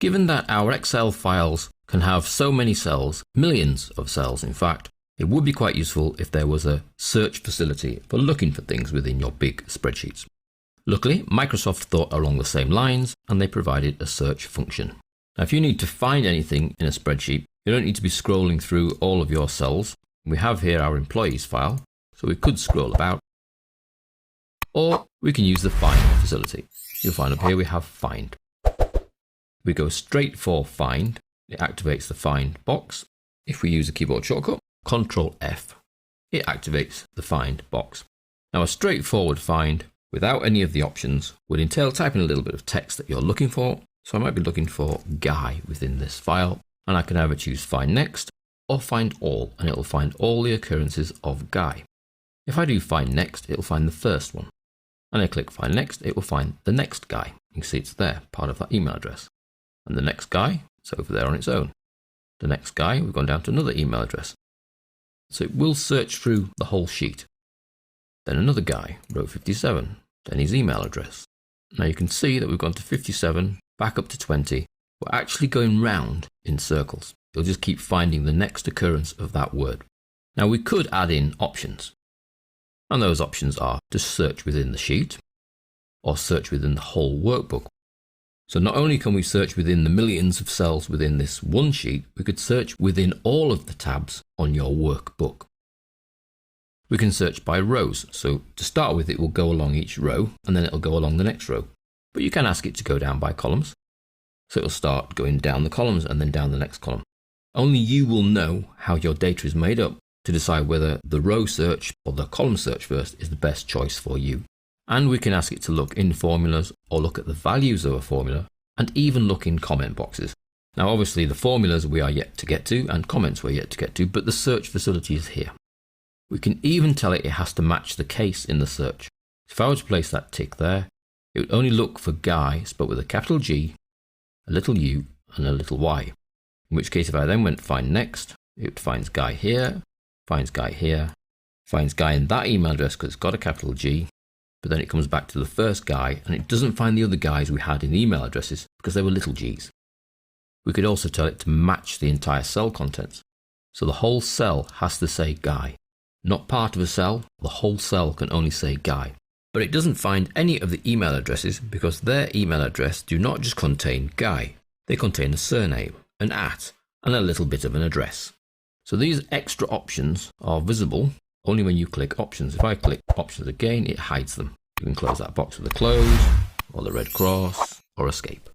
Given that our Excel files can have so many cells, millions of cells in fact, it would be quite useful if there was a search facility for looking for things within your big spreadsheets. Luckily, Microsoft thought along the same lines and they provided a search function. Now, if you need to find anything in a spreadsheet, you don't need to be scrolling through all of your cells. We have here our employees file, so we could scroll about, or we can use the find facility. You'll find up here we have find. We go straight for find. It activates the find box. If we use a keyboard shortcut, Control F, it activates the find box. Now, a straightforward find without any of the options would entail typing a little bit of text that you're looking for. So I might be looking for Guy within this file, and I can either choose find next or find all, and it will find all the occurrences of Guy. If I do find next, it will find the first one. And I click find next, it will find the next Guy. You can see it's there, part of that email address. And the next Guy, it's over there on its own. The next Guy, we've gone down to another email address. So it will search through the whole sheet. Then another Guy, row 57, then his email address. Now you can see that we've gone to 57, back up to 20. We're actually going round in circles. It'll just keep finding the next occurrence of that word. Now we could add in options. And those options are to search within the sheet or search within the whole workbook. So not only can we search within the millions of cells within this one sheet, we could search within all of the tabs on your workbook. We can search by rows. So to start with, it will go along each row and then it'll go along the next row. But you can ask it to go down by columns. So it'll start going down the columns and then down the next column. Only you will know how your data is made up to decide whether the row search or the column search first is the best choice for you. And we can ask it to look in formulas or look at the values of a formula and even look in comment boxes. Now obviously the formulas we are yet to get to and comments we're yet to get to, but the search facility is here. We can even tell it has to match the case in the search. If I were to place that tick there, it would only look for Guy spelled with a capital G, a little u and a little y. In which case if I then went find next, it finds Guy here, finds Guy here, finds Guy in that email address because it's got a capital G, but then it comes back to the first Guy and it doesn't find the other Guys we had in email addresses because they were little g's. We could also tell it to match the entire cell contents. So the whole cell has to say Guy. Not part of a cell, the whole cell can only say Guy. But it doesn't find any of the email addresses because their email address do not just contain Guy. They contain a surname, an @ and a little bit of an address. So these extra options are visible only when you click options. If I click options again, it hides them. You can close that box with a close, or the red cross, or escape.